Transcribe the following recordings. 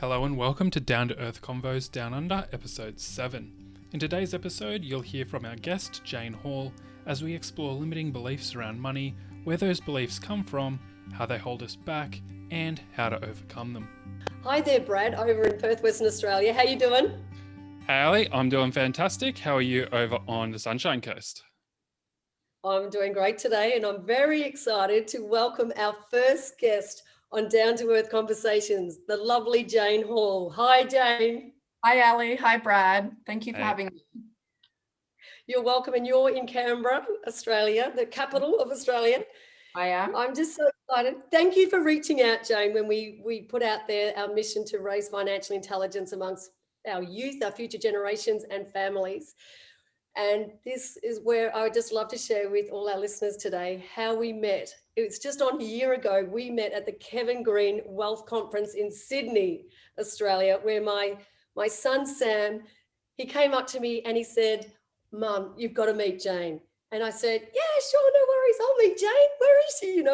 Hello and welcome to Down to Earth Convos Down Under, episode 7. In today's episode, you'll hear from our guest, Jane Hall, as we explore limiting beliefs around money, where those beliefs come from, how they hold us back, and how to overcome them. Hi there, Brad, over in Perth, Western Australia. How you doing? Hey Ali, I'm doing fantastic. How are you over on the Sunshine Coast? I'm doing great today, and I'm very excited to welcome our first guest on Down to Earth Conversations, the lovely Jane Hall. Hi, Jane. Hi, Ali. Hi, Brad. Thank you for having me. You're welcome, and you're in Canberra, Australia, the capital of Australia. I am. I'm just so excited. Thank you for reaching out, Jane, when we put out there our mission to raise financial intelligence amongst our youth, our future generations and families. And this is where I would just love to share with all our listeners today how we met. It was just on a year ago, we met at the Kevin Green Wealth Conference in Sydney, Australia, where my son, Sam, he came up to me and he said, "Mum, you've got to meet Jane." And I said, "Yeah, sure, no worries. I'll meet Jane. Where is she,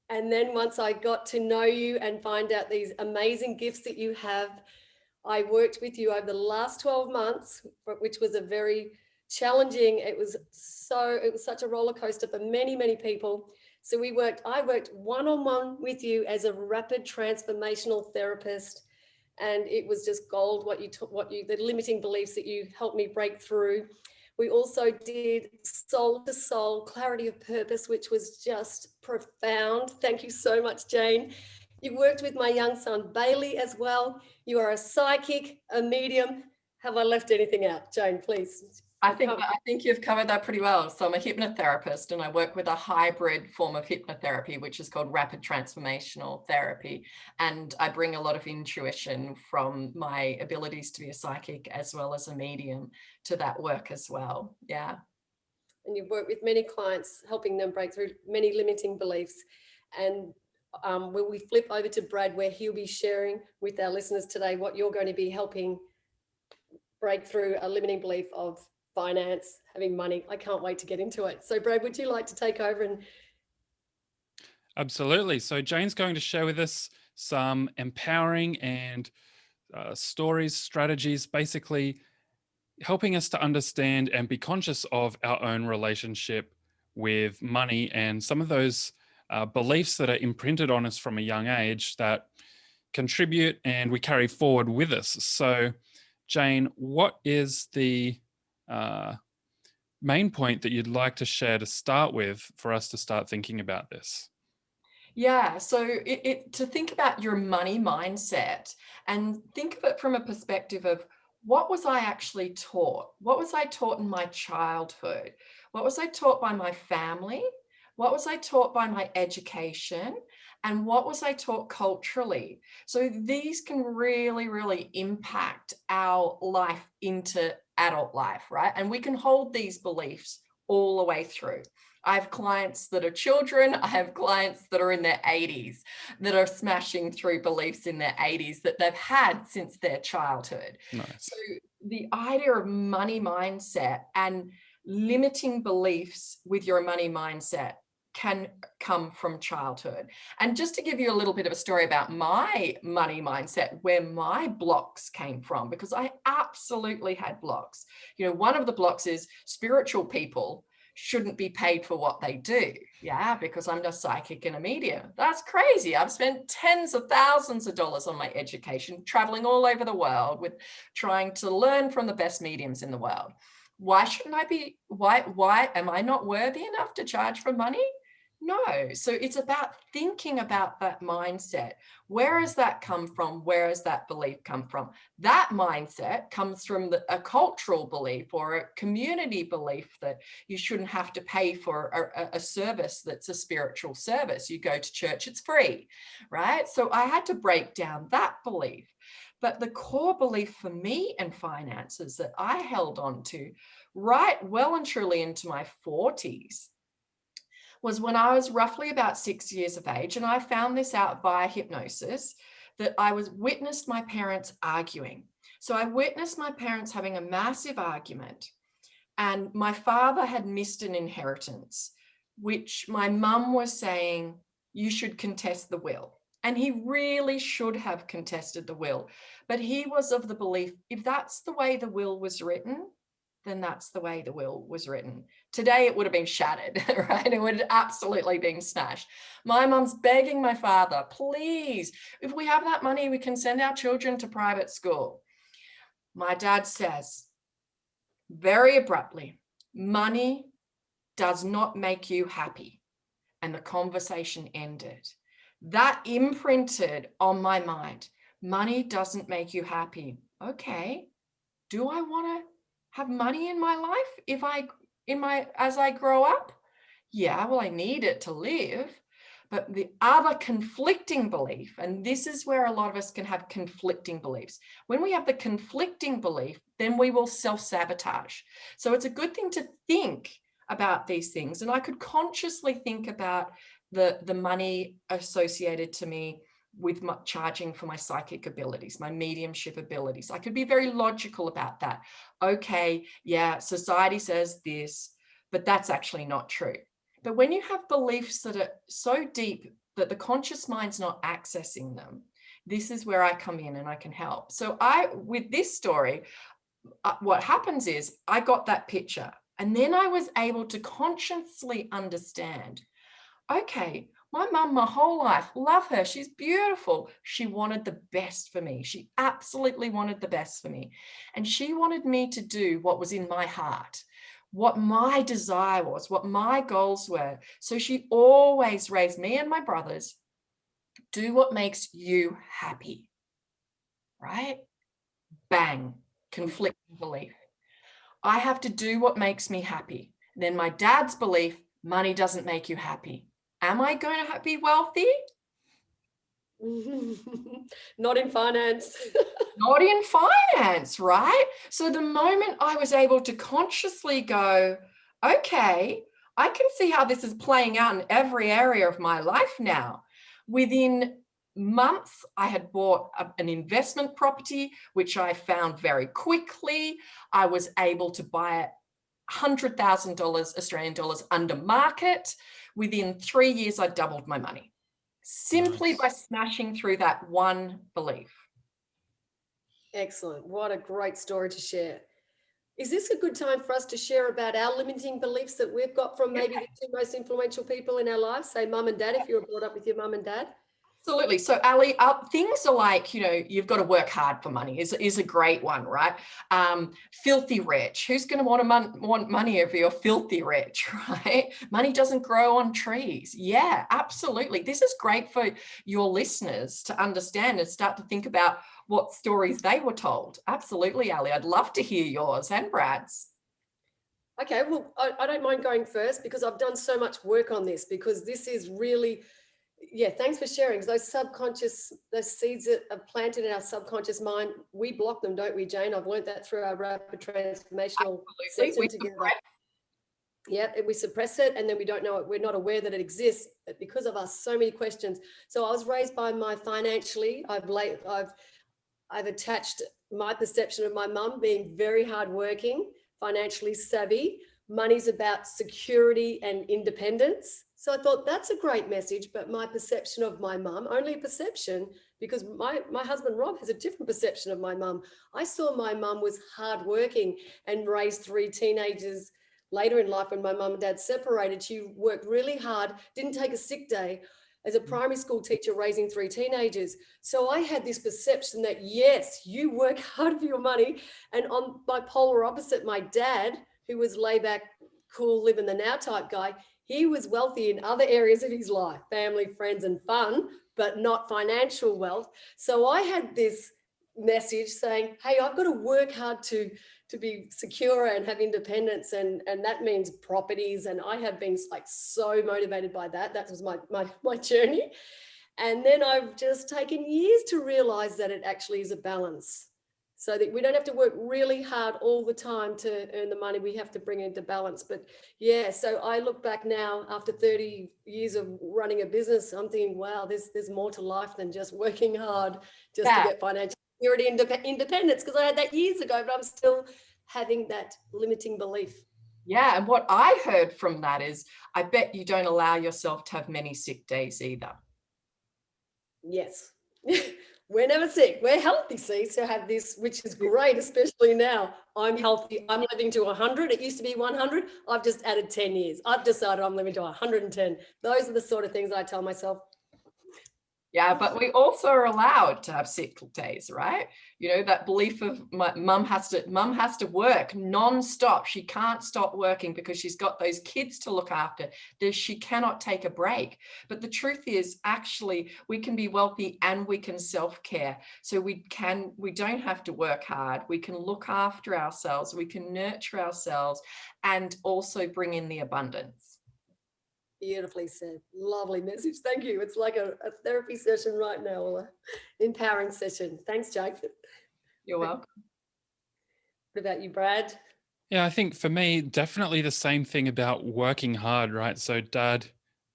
And then once I got to know you and find out these amazing gifts that you have, I worked with you over the last 12 months, which was a very challenging. It was such a roller coaster for many, many people. So I worked one-on-one with you as a rapid transformational therapist. And it was just gold, the limiting beliefs that you helped me break through. We also did soul to soul clarity of purpose, which was just profound. Thank you so much, Jane. You worked with my young son, Bailey, as well. You are a psychic, a medium. Have I left anything out, Jane, please? I think you've covered that pretty well. So I'm a hypnotherapist and I work with a hybrid form of hypnotherapy, which is called rapid transformational therapy. And I bring a lot of intuition from my abilities to be a psychic as well as a medium to that work as well. Yeah. And you've worked with many clients, helping them break through many limiting beliefs. And when we flip over to Brad, where he'll be sharing with our listeners today what you're going to be helping break through a limiting belief of finance, having money. I can't wait to get into it. So Brad, would you like to take over? Absolutely. So Jane's going to share with us some empowering and stories, strategies, basically helping us to understand and be conscious of our own relationship with money and some of those beliefs that are imprinted on us from a young age that contribute and we carry forward with us. So Jane, what is the main point that you'd like to share to start with for us to start thinking about this? Yeah, so to think about your money mindset and think of it from a perspective of what was I actually taught? What was I taught in my childhood? What was I taught by my family? What was I taught by my education? And what was I taught culturally? So these can really, really impact our life into adult life, right? And we can hold these beliefs all the way through. I have clients that are children. I have clients that are in their 80s that are smashing through beliefs in their 80s that they've had since their childhood. Nice. So the idea of money mindset and limiting beliefs with your money mindset can come from childhood. And just to give you a little bit of a story about my money mindset, where my blocks came from, because I absolutely had blocks. One of the blocks is spiritual people shouldn't be paid for what they do. Yeah, because I'm just psychic and a medium. That's crazy. I've spent tens of thousands of dollars on my education, traveling all over the world with trying to learn from the best mediums in the world. Why shouldn't I be? Why am I not worthy enough to charge for money? No. So it's about thinking about that mindset. Where has that come from? Where has that belief come from? That mindset comes from a cultural belief or a community belief that you shouldn't have to pay for a service that's a spiritual service. You go to church, it's free, right? So I had to break down that belief. But the core belief for me in finances that I held on to right well and truly into my 40s was when I was roughly about 6 years of age, and I found this out via hypnosis, that I witnessed my parents arguing. So I witnessed my parents having a massive argument, and my father had missed an inheritance, which my mum was saying, you should contest the will. And he really should have contested the will. But he was of the belief, if that's the way the will was written, then that's the way the will was written. Today, it would have been shattered, right? It would have absolutely been smashed. My mum's begging my father, please, if we have that money, we can send our children to private school. My dad says very abruptly, money does not make you happy. And the conversation ended. That imprinted on my mind. Money doesn't make you happy. Okay. Do I want to have money in my life as I grow up? Yeah, well, I need it to live. But the other conflicting belief, and this is where a lot of us can have conflicting beliefs. When we have the conflicting belief, then we will self-sabotage. So it's a good thing to think about these things. And I could consciously think about the money associated to me with charging for my psychic abilities, my mediumship abilities. I could be very logical about that. Okay, yeah, society says this, but that's actually not true. But when you have beliefs that are so deep that the conscious mind's not accessing them, this is where I come in and I can help. So with this story, what happens is I got that picture, and then I was able to consciously understand, okay, my mum, my whole life, love her. She's beautiful. She wanted the best for me. She absolutely wanted the best for me. And she wanted me to do what was in my heart, what my desire was, what my goals were. So she always raised me and my brothers, do what makes you happy, right? Bang, conflicting belief. I have to do what makes me happy. Then my dad's belief, money doesn't make you happy. Am I going to be wealthy? Not in finance. Not in finance, right? So the moment I was able to consciously go, okay, I can see how this is playing out in every area of my life now. Within months, I had bought an investment property, which I found very quickly. I was able to buy it $100,000 Australian dollars under market. Within 3 years, I doubled my money simply by smashing through that one belief. Excellent. What a great story to share. Is this a good time for us to share about our limiting beliefs that we've got from maybe the two most influential people in our lives, say mum and dad, if you were brought up with your mum and dad? Absolutely. So Ali, things are like, you've got to work hard for money is a great one, right? Filthy rich. Who's going to want money if you're filthy rich, right? Money doesn't grow on trees. Yeah, absolutely. This is great for your listeners to understand and start to think about what stories they were told. Absolutely, Ali. I'd love to hear yours and Brad's. Okay, well, I don't mind going first because I've done so much work on this, because this is really, thanks for sharing. Those seeds that are planted in our subconscious mind, we block them, don't we, Jane? I've learned that through our rapid transformational session together. Yeah, we suppress it, and then we don't know it. We're not aware that it exists because of us. So many questions. So I was raised by my financially. I've attached my perception of my mum being very hardworking, financially savvy. Money's about security and independence. So I thought that's a great message, but my perception of my mum, only a perception, because my husband Rob has a different perception of my mum. I saw my mum was hardworking and raised 3 teenagers. Later in life, when my mum and dad separated, she worked really hard, didn't take a sick day, as a primary school teacher raising 3 teenagers. So I had this perception that, yes, you work hard for your money. And on my polar opposite, my dad, who was laid back, cool, live in the now type guy, he was wealthy in other areas of his life, family, friends, and fun, but not financial wealth. So I had this message saying, hey, I've got to work hard to be secure and have independence, and that means properties. And I have been like so motivated by that. That was my journey. And then I've just taken years to realize that it actually is a balance, so that we don't have to work really hard all the time to earn the money. We have to bring it into balance. But yeah, so I look back now after 30 years of running a business, I'm thinking, wow, there's more to life than just working hard just to get financial security and independence, because I had that years ago, but I'm still having that limiting belief. Yeah, and what I heard from that is, I bet you don't allow yourself to have many sick days either. Yes. We're never sick. We're healthy, see, to have this, which is great, especially now. I'm healthy. I'm living to 100. It used to be 100. I've just added 10 years. I've decided I'm living to 110. Those are the sort of things I tell myself. Yeah, but we also are allowed to have sick days, right? You know, that belief of my mum has to work non-stop. She can't stop working because she's got those kids to look after. She cannot take a break. But the truth is, actually, we can be wealthy and we can self-care. So we don't have to work hard. We can look after ourselves. We can nurture ourselves and also bring in the abundance. Beautifully said. Lovely message. Thank you. It's like a therapy session right now, or an empowering session. Thanks, Jake. You're welcome. What about you, Brad? Yeah, I think for me, definitely the same thing about working hard, right? So dad,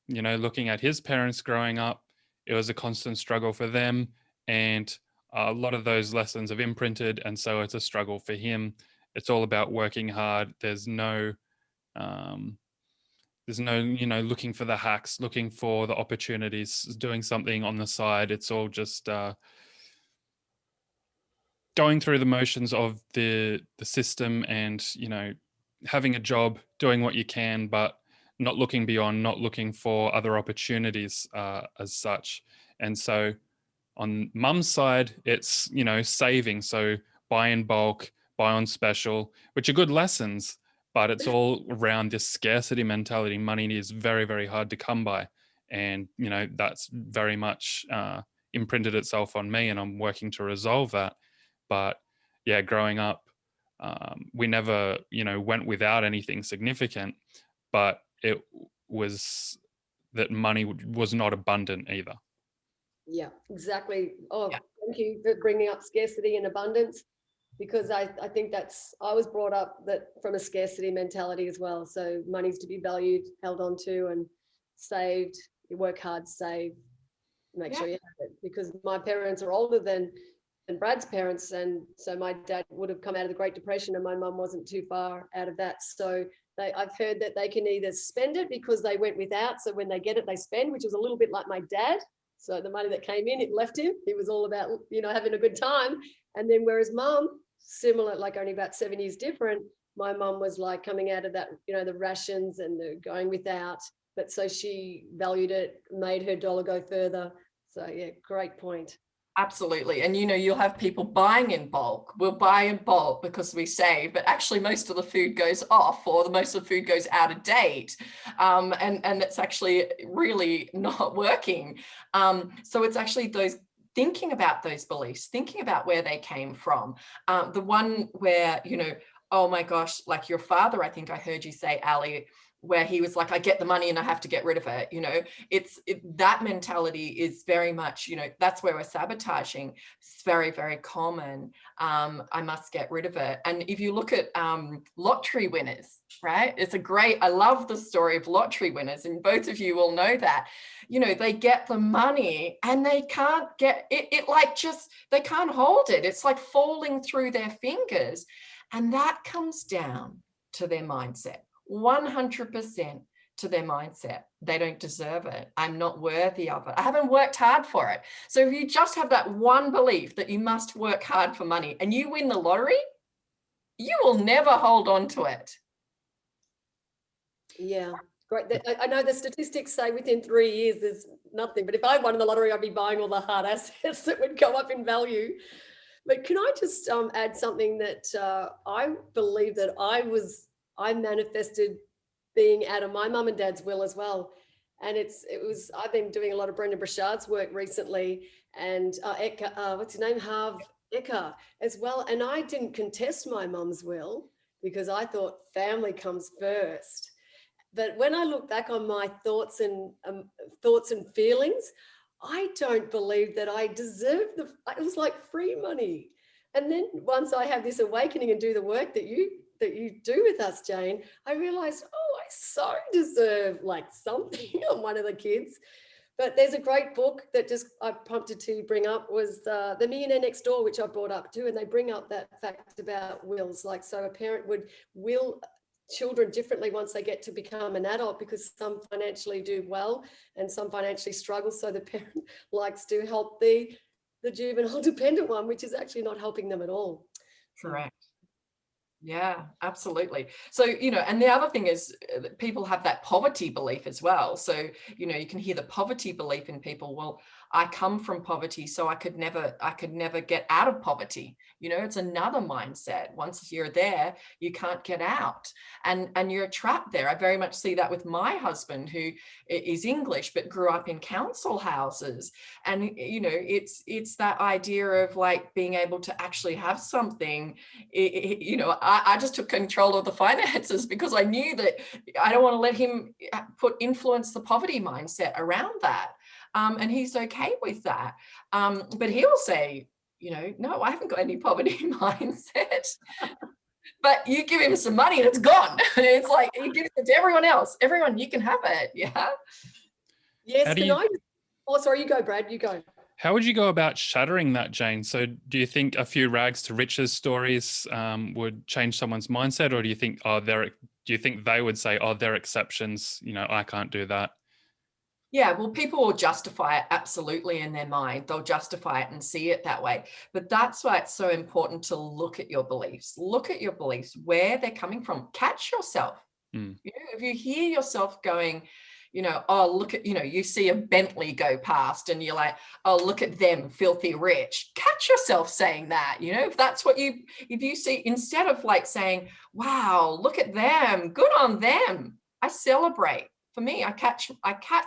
looking at his parents growing up, it was a constant struggle for them. And a lot of those lessons have imprinted. And so it's a struggle for him. It's all about working hard. Um, there's no, looking for the hacks, looking for the opportunities, doing something on the side. It's all just going through the motions of the system, and having a job, doing what you can, but not looking beyond, not looking for other opportunities as such. And so on mum's side, it's saving, so buy in bulk, buy on special, which are good lessons, but it's all around this scarcity mentality. Money is very, very hard to come by, and that's very much imprinted itself on me, and I'm working to resolve that. But yeah, growing up, we never went without anything significant, but it was that money was not abundant either. Yeah, exactly. Oh, Yeah. thank you for bringing up scarcity and abundance, because I think I was brought up that from a scarcity mentality as well. So money's to be valued, held on to, and saved. You work hard, save, make sure you have it. Because my parents are older than Brad's parents, and so my dad would have come out of the Great Depression, and my mum wasn't too far out of that. So I've heard that they can either spend it because they went without, so when they get it, they spend, which was a little bit like my dad. So the money that came in, it left him. He was all about, having a good time. And then whereas mum, similar, like only about 7 years different, my mum was like coming out of that, the rations and the going without. But so she valued it, made her dollar go further. So yeah, great point. Absolutely. And you'll have people buying in bulk. We'll buy in bulk because we save, but actually most of the food goes off, or most of the food goes out of date. And it's actually really not working. So it's actually thinking about those beliefs, thinking about where they came from. The one where, oh my gosh, like your father, I think I heard you say, Ali, where he was like, I get the money and I have to get rid of it. That mentality is very much, that's where we're sabotaging. It's very, very common. I must get rid of it. And if you look at lottery winners, right? I love the story of lottery winners, and both of you will know that, they get the money and they can't get it, they can't hold it. It's like falling through their fingers. And that comes down to their mindset. 100% to their mindset. They don't deserve it. I'm not worthy of it. I haven't worked hard for it. So if you just have that one belief that you must work hard for money and you win the lottery, you will never hold on to it. Yeah, great. I know the statistics say within 3 years there's nothing, but if I won the lottery, I'd be buying all the hard assets that would go up in value. But can I just add something that I believe that I manifested being out of my mum and dad's will as well. And I've been doing a lot of Brendan Burchard's work recently, and what's his name? Harv Eker as well. And I didn't contest my mum's will because I thought family comes first. But when I look back on my thoughts and feelings, I don't believe that I deserved it was like free money. And then once I have this awakening and do the work that you do with us, Jane, I realized, I so deserve like something on one of the kids. But there's a great book that just I prompted to bring up was The Millionaire Next Door, which I brought up too. And they bring up that fact about wills. Like, so a parent would will children differently once they get to become an adult, because some financially do well and some financially struggle. So the parent likes to help the juvenile dependent one, which is actually not helping them at all. Correct. Yeah, absolutely. So, and the other thing is that people have that poverty belief as well. So, you can hear the poverty belief in people. Well, I come from poverty, so I could never get out of poverty. It's another mindset. Once you're there, you can't get out, and you're trapped there. I very much see that with my husband, who is English but grew up in council houses. And, it's that idea of like being able to actually have something. I just took control of the finances because I knew that I don't want to let him influence the poverty mindset around that. And he's okay with that. But he'll say, no, I haven't got any poverty mindset. But you give him some money and it's gone. It's like he gives it to everyone else. Everyone, you can have it. Yeah. Yes. Oh, sorry, you go, Brad. You go. How would you go about shattering that, Jane? So do you think a few rags to riches stories would change someone's mindset? Or do you think, do you think they would say, oh, they're exceptions, I can't do that? Yeah, well, people will justify it absolutely in their mind. They'll justify it and see it that way. But that's why it's so important to look at your beliefs. Look at your beliefs, where they're coming from. Catch yourself. If you hear yourself going, oh, look at, you see a Bentley go past and you're like, oh, look at them, filthy rich. Catch yourself saying that, if that's what if you see, instead of like saying, wow, look at them, good on them. I celebrate. For me, I catch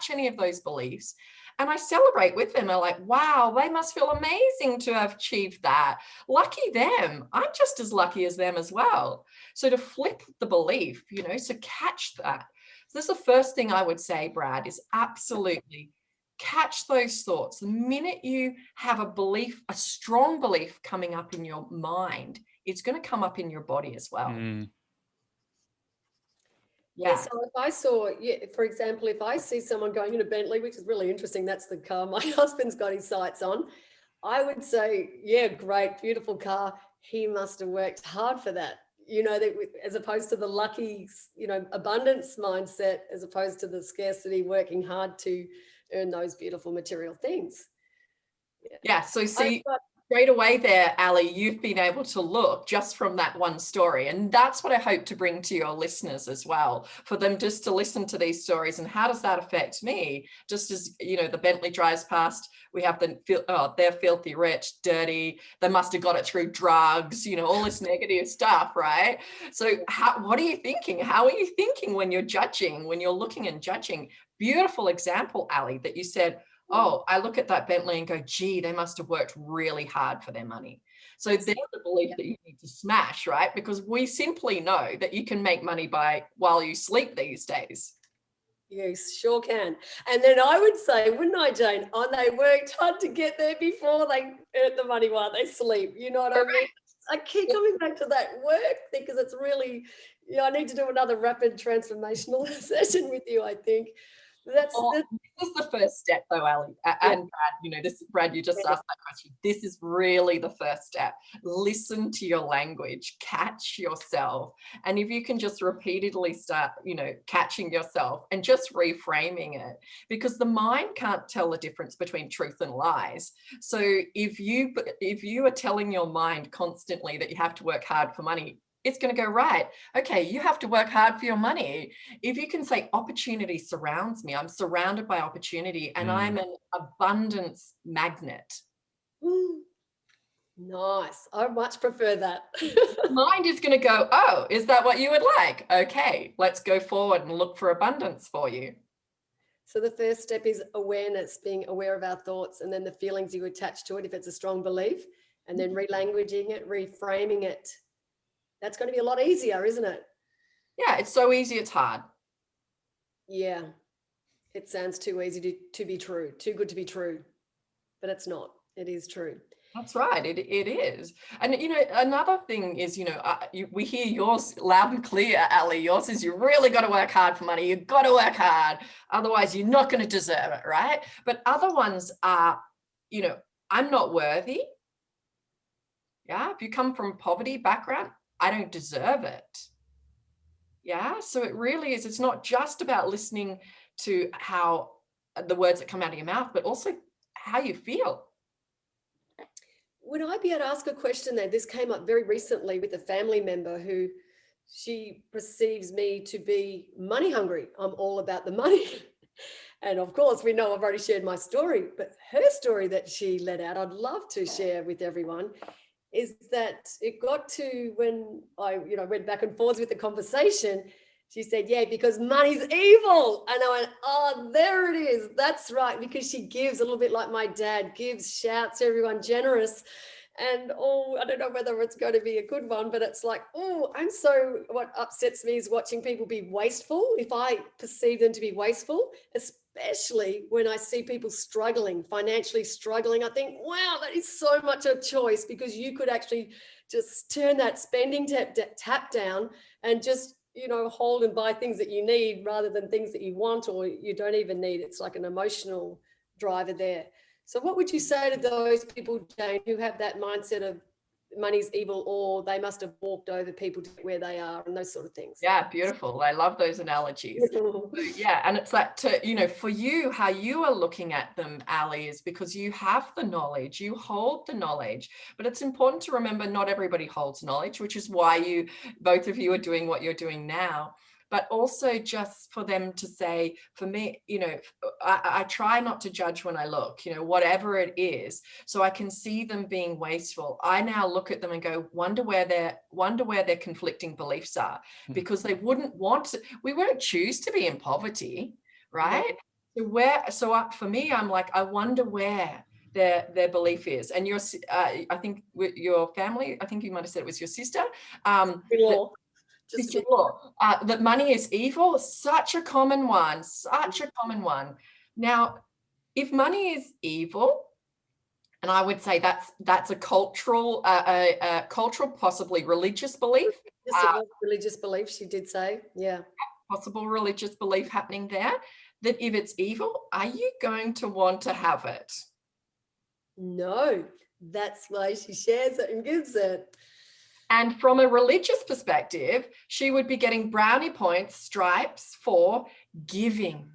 any of those beliefs and I celebrate with them. I'm like, wow, they must feel amazing to have achieved that. Lucky them. I'm just as lucky as them as well. So to flip the belief, so catch that. So this is the first thing I would say, Brad, is absolutely catch those thoughts. The minute you have a belief, a strong belief coming up in your mind, it's going to come up in your body as well. Yeah. So if I saw, for example, if I see someone going in a Bentley, which is really interesting, that's the car my husband's got his sights on, I would say, yeah, great, beautiful car. He must have worked hard for that, as opposed to the lucky, abundance mindset, as opposed to the scarcity, working hard to earn those beautiful material things. Yeah. So see, straight away there, Ali, you've been able to look just from that one story. And that's what I hope to bring to your listeners as well, for them just to listen to these stories. And how does that affect me? Just as, the Bentley drives past, we have they're filthy rich, dirty. They must have got it through drugs, all this negative stuff, right? So what are you thinking? How are you thinking when you're judging, when you're looking and judging? Beautiful example, Ali, that you said, oh, I look at that Bentley and go, gee, they must have worked really hard for their money. So there's the belief that you need to smash, right? Because we simply know that you can make money while you sleep these days. You sure can. And then I would say, wouldn't I, Jane? Oh, they worked hard to get there before they earned the money while they sleep. You know what I mean? I keep coming back to that work because it's really, I need to do another rapid transformational session with you, I think. This is the first step though, Ali. And Brad, Brad, you just asked that question. This is really the first step. Listen to your language, catch yourself. And if you can just repeatedly start, catching yourself and just reframing it, because the mind can't tell the difference between truth and lies. So if you are telling your mind constantly that you have to work hard for money, it's going to go, right, okay, you have to work hard for your money. If you can say opportunity surrounds me, I'm surrounded by opportunity and I'm an abundance magnet. Nice. I much prefer that. Mind is going to go, oh, is that what you would like? Okay, let's go forward and look for abundance for you. So the first step is awareness, being aware of our thoughts and then the feelings you attach to it if it's a strong belief, and then relanguaging it, reframing it. That's going to be a lot easier, isn't it? Yeah, it's so easy, it's hard. Yeah, it sounds too easy to be true, too good to be true, but it's not. It is true. That's right, it is. And, another thing is, we hear yours loud and clear, Ali. Yours is you really got to work hard for money. You've got to work hard. Otherwise, you're not going to deserve it, right? But other ones are, I'm not worthy. Yeah, if you come from a poverty background, I don't deserve it. Yeah, so it really is. It's not just about listening to how the words that come out of your mouth, but also how you feel. Would I be able to ask a question there? This came up very recently with a family member who she perceives me to be money hungry. I'm all about the money. And of course, we know I've already shared my story, but her story that she let out, I'd love to share with everyone, is that it got to when I, went back and forwards with the conversation. She said, yeah, because money's evil. And I went, oh, there it is. That's right. Because she gives a little bit like my dad gives, shouts, everyone generous. And oh, I don't know whether it's going to be a good one, but it's like, oh, what upsets me is watching people be wasteful. If I perceive them to be wasteful, especially when I see people struggling, financially struggling, I think, wow, that is so much a choice, because you could actually just turn that spending tap down and just, hold and buy things that you need rather than things that you want or you don't even need. It's like an emotional driver there. So what would you say to those people, Jane, who have that mindset of money's evil, or they must have walked over people to where they are, and those sort of things? Yeah, beautiful. I love those analogies. Yeah, and it's like, for you, how you are looking at them, Ali, is because you have the knowledge, you hold the knowledge, but it's important to remember not everybody holds knowledge, which is why both of you are doing what you're doing now. But also just for them to say, for me, I try not to judge when I look, whatever it is, so I can see them being wasteful. I now look at them and go, wonder where their conflicting beliefs are, because they wouldn't want to, we won't choose to be in poverty, right? For me, I'm like, I wonder where their belief is. And I think with your family, I think you might have said it was your sister, that money is evil. Such a common one. Now, if money is evil, and I would say that's a cultural, possibly religious belief. Yes, it was religious belief, she did say. Yeah. Possible religious belief happening there, that if it's evil, are you going to want to have it? No, that's why she shares it and gives it. And from a religious perspective, she would be getting brownie points, stripes for giving.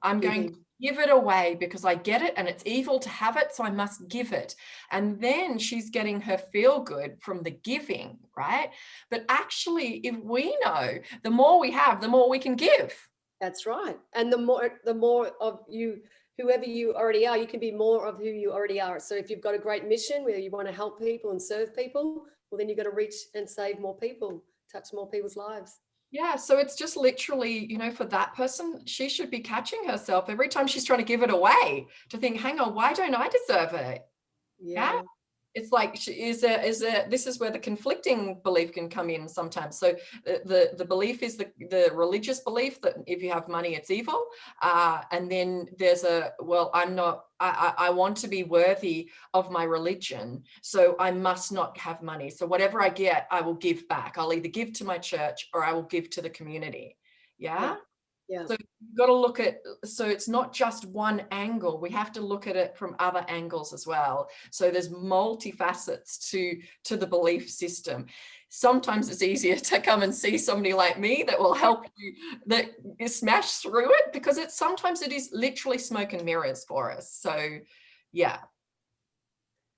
I'm going to give it away because I get it and it's evil to have it, so I must give it. And then she's getting her feel good from the giving, right? But actually, if we know the more we have, the more we can give. That's right. And the more of you, whoever you already are, you can be more of who you already are. So if you've got a great mission where you want to help people and serve people, well, then you've got to reach and save more people, touch more people's lives. Yeah, so it's just literally, for that person, she should be catching herself every time she's trying to give it away to think, hang on, why don't I deserve it? Yeah. It's like, this is where the conflicting belief can come in sometimes. So the belief is the religious belief that if you have money, it's evil. And then there's I want to be worthy of my religion, so I must not have money. So whatever I get, I will give back. I'll either give to my church or I will give to the community. Yeah. Yeah. So you've got to look at, so it's not just one angle. We have to look at it from other angles as well. So there's multifacets to the belief system. Sometimes it's easier to come and see somebody like me that will help you, that you smash through it, because sometimes it is literally smoke and mirrors for us. So yeah.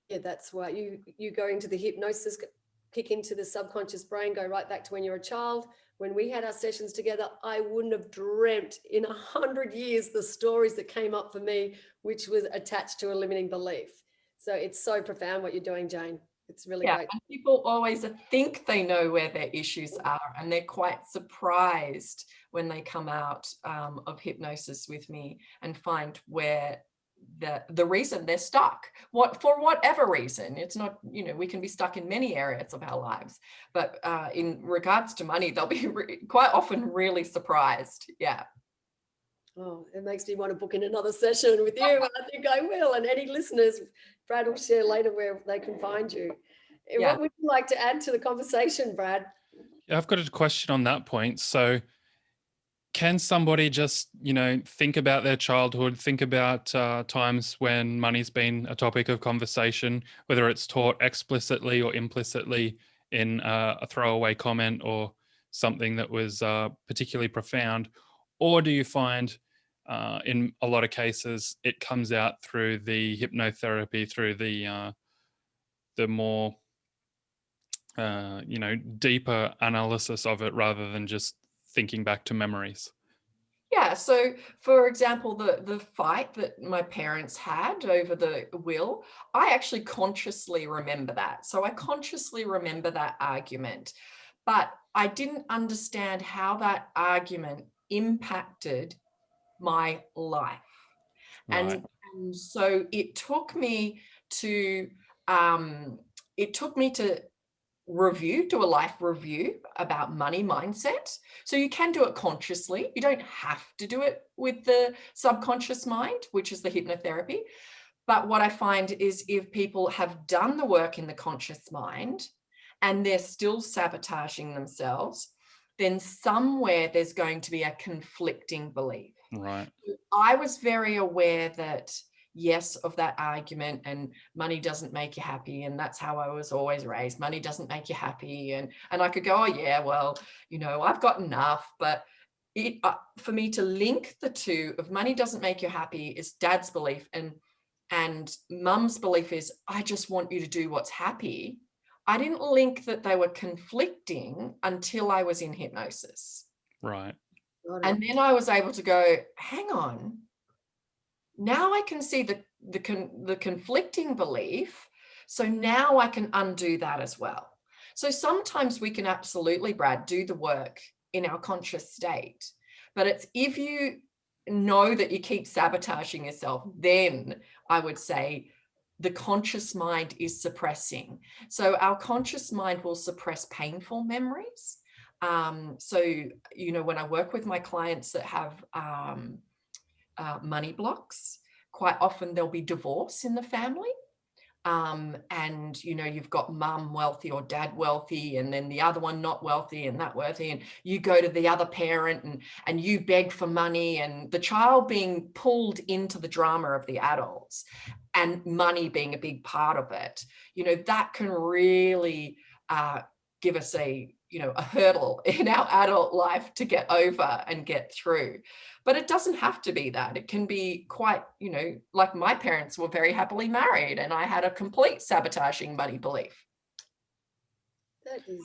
Yeah, that's why you go into the hypnosis, kick into the subconscious brain, go right back to when you're a child. When we had our sessions together, I wouldn't have dreamt in 100 years the stories that came up for me, which was attached to a limiting belief. So it's so profound what you're doing, Jane. It's really great. And people always think they know where their issues are, and they're quite surprised when they come out of hypnosis with me and find where the reason they're stuck, for whatever reason. It's not, we can be stuck in many areas of our lives, but in regards to money, they'll be quite often really surprised. Yeah. Oh, it makes me want to book in another session with you. I think I will. And any listeners, Brad will share later where they can find you. Yeah. What would you like to add to the conversation, Brad? Yeah, I've got a question on that point. So can somebody just, think about their childhood, think about times when money's been a topic of conversation, whether it's taught explicitly or implicitly in a throwaway comment or something that was particularly profound? Or do you find in a lot of cases it comes out through the hypnotherapy, through the more deeper analysis of it, rather than just thinking back to memories? Yeah, so for example, the fight that my parents had over the will, I actually consciously remember that. So I consciously remember that argument, but I didn't understand how that argument impacted my life. Right. And so it took me to um, do a life review about money mindset. So you can do it consciously. You don't have to do it with the subconscious mind, which is the hypnotherapy. But what I find is if people have done the work in the conscious mind and they're still sabotaging themselves, then somewhere there's going to be a conflicting belief. Right. I was very aware that, yes, of that argument, and money doesn't make you happy, and that's how I was always raised. Money doesn't make you happy, and I could go, oh yeah, well, I've got enough. But for me to link the two of money doesn't make you happy is dad's belief, and mum's belief is I just want you to do what's happy. I didn't link that they were conflicting until I was in hypnosis. Right. And then I was able to go, hang on, now I can see the conflicting belief. So now I can undo that as well. So sometimes we can absolutely, Brad, do the work in our conscious state. But it's if you know that you keep sabotaging yourself, then I would say the conscious mind is suppressing. So our conscious mind will suppress painful memories. So, when I work with my clients that have money blocks, quite often there'll be divorce in the family. And you've got mum wealthy or dad wealthy, and then the other one not wealthy and that wealthy, and you go to the other parent and you beg for money, and the child being pulled into the drama of the adults and money being a big part of it, that can really give us a hurdle in our adult life to get over and get through. But it doesn't have to be that. It can be quite, like my parents were very happily married and I had a complete sabotaging money belief. That is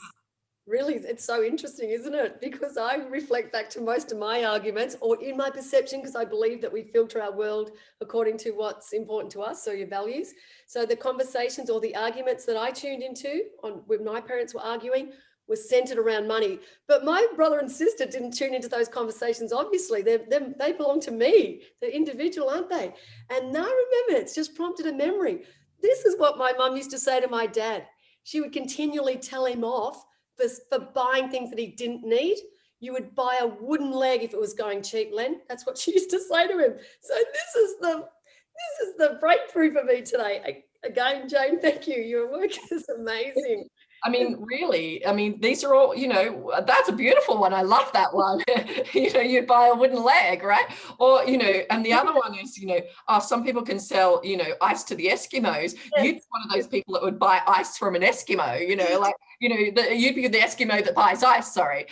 really, it's so interesting, isn't it? Because I reflect back to most of my arguments, or in my perception, because I believe that we filter our world according to what's important to us, so your values. So the conversations or the arguments that I tuned into when my parents were arguing was centered around money. But my brother and sister didn't tune into those conversations, obviously. They belong to me. They're individual, aren't they? And now remember, it's just prompted a memory. This is what my mum used to say to my dad. She would continually tell him off for buying things that he didn't need. You would buy a wooden leg if it was going cheap, Len. That's what she used to say to him. So this is the breakthrough for me today. Again, Jane, thank you. Your work is amazing. I mean, really, these are all, that's a beautiful one. I love that one. You'd buy a wooden leg, right? Or, and the other one is, some people can sell, ice to the Eskimos. Yes. You'd be one of those people that would buy ice from an Eskimo, you'd be the Eskimo that buys ice, sorry.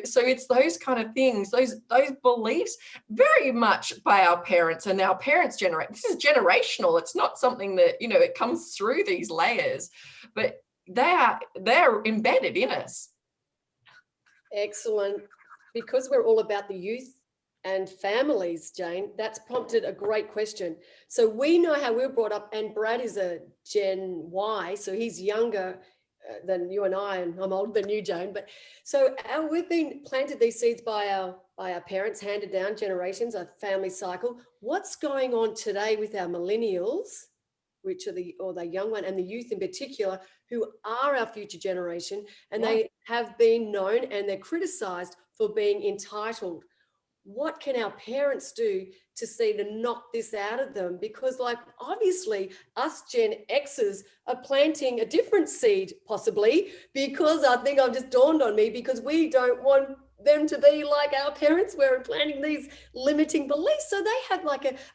So it's those kind of things, those beliefs very much by our parents and our parents' generation. This is generational. It's not something that, it comes through these layers, but they're embedded in us. Excellent. Because we're all about the youth and families, Jane, that's prompted a great question. So we know how we were brought up, and Brad is a Gen Y, so he's younger than you and I, and I'm older than you, Jane. But so we've been planted these seeds by our parents, handed down generations, a family cycle. What's going on today with our millennials, which are the young one, and the youth in particular, who are our future generation, and they have been known and they're criticized for being entitled. What can our parents do to see to knock this out of them? Because obviously us Gen Xers are planting a different seed, possibly, because I think I've just dawned on me, because we don't want them to be like our parents were and planting these limiting beliefs. So they have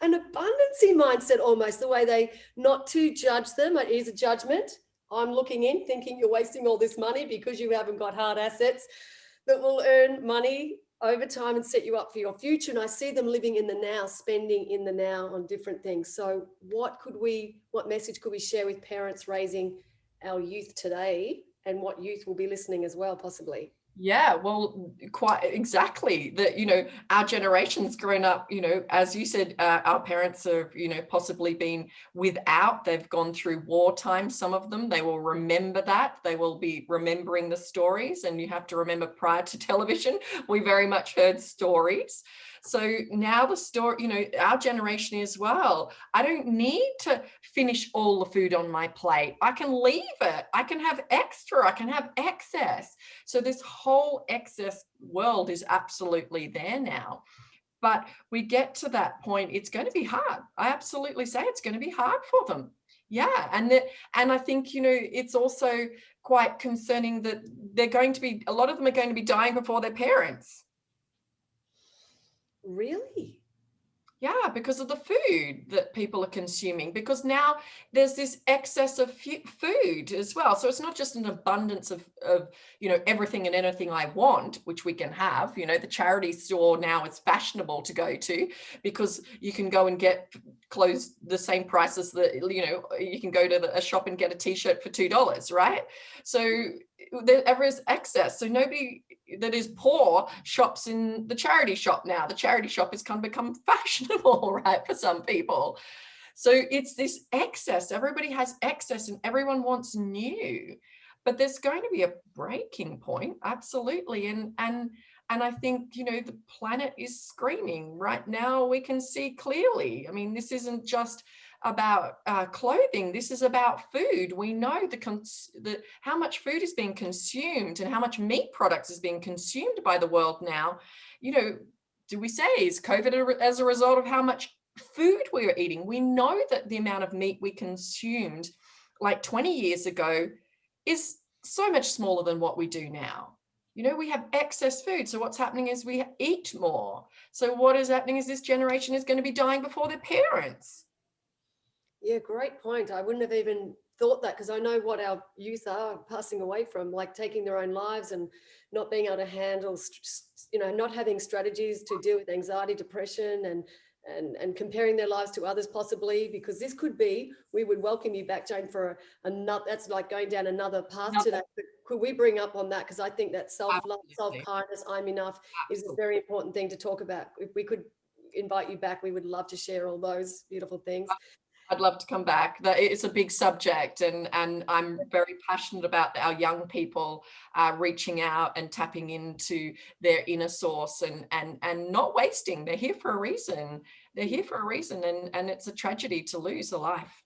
an abundancy mindset, almost, the way they not to judge them. It is a judgment. I'm looking in thinking you're wasting all this money because you haven't got hard assets. that will earn money over time and set you up for your future. And I see them living in the now, spending in the now on different things. So what message could we share with parents raising our youth today, and what youth will be listening as well, possibly? Yeah, well, quite exactly that, our generation's grown up, as you said, our parents have, possibly been without, they've gone through wartime, some of them, they will remember that, they will be remembering the stories. And you have to remember, prior to television, we very much heard stories. So now the story, our generation as well, I don't need to finish all the food on my plate. I can leave it. I can have extra. I can have excess. So this whole excess world is absolutely there now. But we get to that point, it's going to be hard. I absolutely say it's going to be hard for them. Yeah. And I think, it's also quite concerning that a lot of them are going to be dying before their parents. Really? Yeah, because of the food that people are consuming, because now there's this excess of food as well. So it's not just an abundance of everything and anything I want, which we can have. The charity store now is fashionable to go to, because you can go and get clothes the same price as you can go to a shop and get a t-shirt for $2, right? So there is excess. So nobody that is poor shops in the charity shop now. The charity shop has become fashionable, right, for some people. So it's this excess. Everybody has excess and everyone wants new. But there's going to be a breaking point, absolutely. And I think, the planet is screaming. Right now, we can see clearly. I mean, this isn't just about clothing. This is about food. We know how much food is being consumed and how much meat products is being consumed by the world now. Do we say, is COVID as a result of how much food we are eating? We know that the amount of meat we consumed like 20 years ago is so much smaller than what we do now. We have excess food. So what's happening is we eat more. So what is happening is this generation is going to be dying before their parents. Yeah, great point. I wouldn't have even thought that, because I know what our youth are passing away from, like taking their own lives and not being able to handle, not having strategies to deal with anxiety, depression, and comparing their lives to others, possibly, because this could be, we would welcome you back, Jane, for another, that's like going down another path to that. But could we bring up on that? Because I think that self-love, self-kindness, I'm enough is a very important thing to talk about. If we could invite you back, we would love to share all those beautiful things. I'd love to come back. It's a big subject, and I'm very passionate about our young people reaching out and tapping into their inner source and not wasting. They're here for a reason. They're here for a reason, and it's a tragedy to lose a life.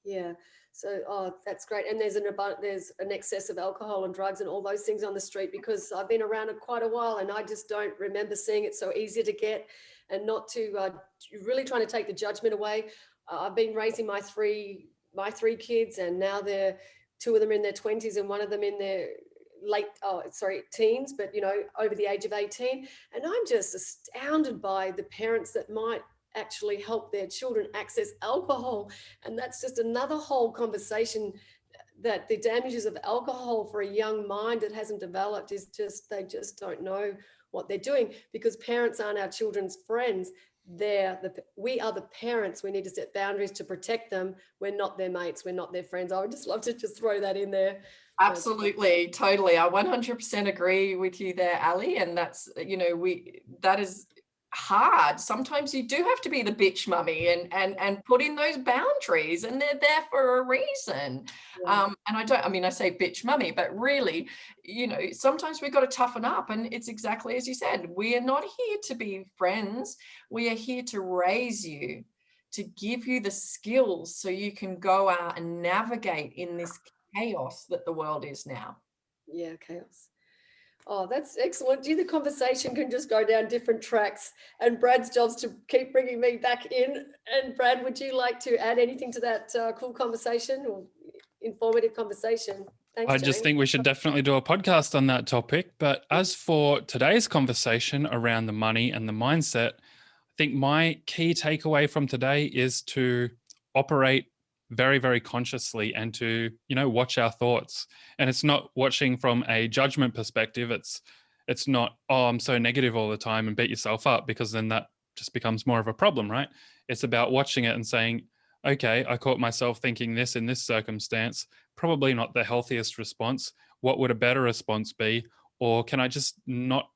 Yeah. So, that's great. And there's an excess of alcohol and drugs and all those things on the street, because I've been around it quite a while, and I just don't remember seeing it so easy to get, and not to really trying to take the judgment away. I've been raising my three kids, and now two of them are in their 20s and one of them in their teens, but over the age of 18. And I'm just astounded by the parents that might actually help their children access alcohol. And that's just another whole conversation, that the damages of alcohol for a young mind that hasn't developed is just, they just don't know what they're doing, because parents aren't our children's friends. We are the parents. We need to set boundaries to protect them. We're not their mates. We're not their friends. I would just love to just throw that in there. Absolutely, totally. I 100% agree with you there, Ali. And that's, that is hard. Sometimes you do have to be the bitch mummy and put in those boundaries, and they're there for a reason. Yeah. And I say bitch mummy, but really, sometimes we've got to toughen up. And it's exactly as you said, we are not here to be friends. We are here to raise you, to give you the skills so you can go out and navigate in this chaos that the world is now. Yeah, chaos. Oh, that's excellent. The conversation can just go down different tracks, and Brad's job's to keep bringing me back in. And Brad, would you like to add anything to that cool conversation or informative conversation? Thanks, I just Jane. think we should definitely do a podcast on that topic. But as for today's conversation around the money and the mindset, I think my key takeaway from today is to operate very, very consciously, and to, watch our thoughts. And it's not watching from a judgment perspective. It's It's not, oh, I'm so negative all the time and beat yourself up, because then that just becomes more of a problem, right? It's about watching it and saying, okay, I caught myself thinking this in this circumstance, probably not the healthiest response. What would a better response be? Or can I just not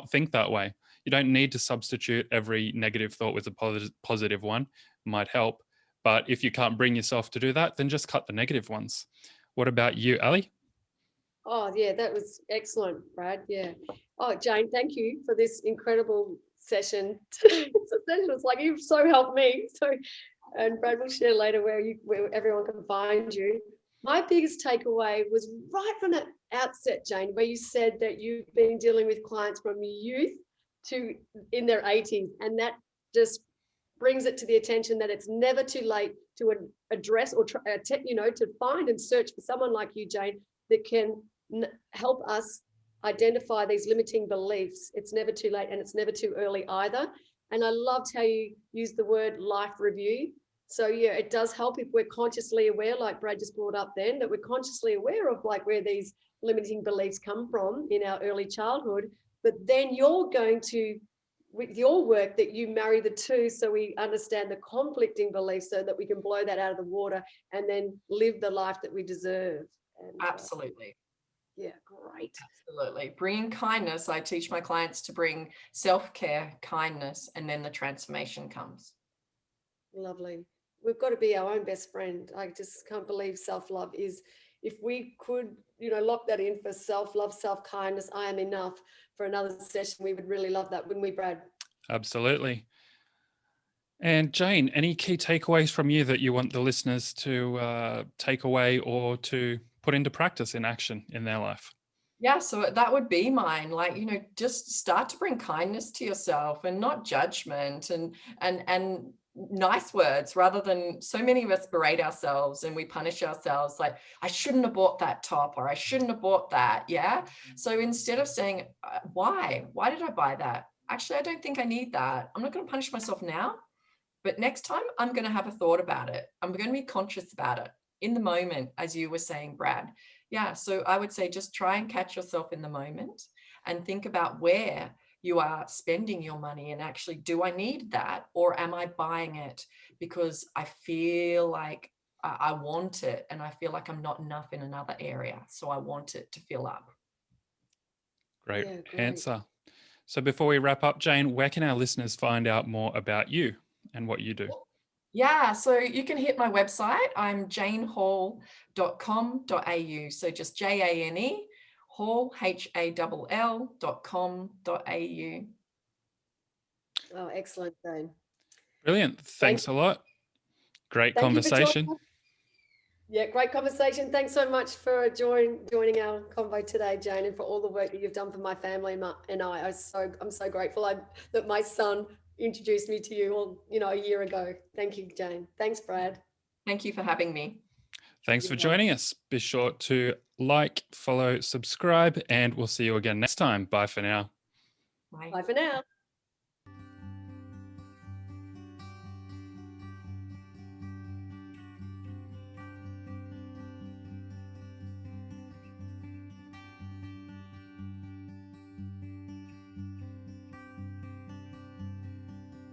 think that way? You don't need to substitute every negative thought with a positive one. It might help. But if you can't bring yourself to do that, then just cut the negative ones. What about you, Ali? Oh, yeah, that was excellent, Brad. Yeah. Oh, Jane, thank you for this incredible session. It's a session. It's like you've so helped me. So, and Brad will share later where everyone can find you. My biggest takeaway was right from the outset, Jane, where you said that you've been dealing with clients from youth to in their 80s, and that just brings it to the attention that it's never too late to address or to find and search for someone like you, Jane, that can help us identify these limiting beliefs. It's never too late, and it's never too early either. And I loved how you used the word life review. So yeah, it does help if we're consciously aware, like Brad just brought up then, that we're consciously aware of like where these limiting beliefs come from in our early childhood. But then you're going to, with your work, that you marry the two, so we understand the conflicting beliefs so that we can blow that out of the water and then live the life that we deserve. And, Absolutely. Yeah, great. Absolutely. Bringing kindness. I teach my clients to bring self-care, kindness, and then the transformation comes. Lovely. We've got to be our own best friend. I just can't believe self-love is, if we could, lock that in for self-love, self-kindness, I am enough, for another session, we would really love that, wouldn't we, Brad? Absolutely. And Jane, any key takeaways from you that you want the listeners to take away or to put into practice in action in their life? Yeah, so that would be mine. Like, just start to bring kindness to yourself and not judgment and nice words, rather than so many of us berate ourselves and we punish ourselves like, I shouldn't have bought that top, or I shouldn't have bought that. Yeah. So instead of saying, why did I buy that? Actually, I don't think I need that. I'm not going to punish myself now, but next time I'm going to have a thought about it. I'm going to be conscious about it in the moment, as you were saying, Brad. Yeah, so I would say just try and catch yourself in the moment and think about where you are spending your money, and actually, do I need that, or am I buying it because I feel like I want it and I feel like I'm not enough in another area, so I want it to fill up. Great Yeah, great. answer. So before we wrap up, Jane, where can our listeners find out more about you and what you do? Yeah, so you can hit my website. I'm janehall.com.au. So just JANE, Hall, HALL.com.au. Oh, excellent, Jane. Brilliant. Thanks a lot. Great Thank you for conversation. joining us. Yeah, great conversation. Thanks so much for joining our convo today, Jane, and for all the work that you've done for my family and I. I'm so grateful that my son introduced me to you all, a year ago. Thank you, Jane. Thanks, Brad. Thank you for having me. Thanks for joining us. Be sure to like, follow, subscribe, and we'll see you again next time. Bye for now. Bye. Bye for now.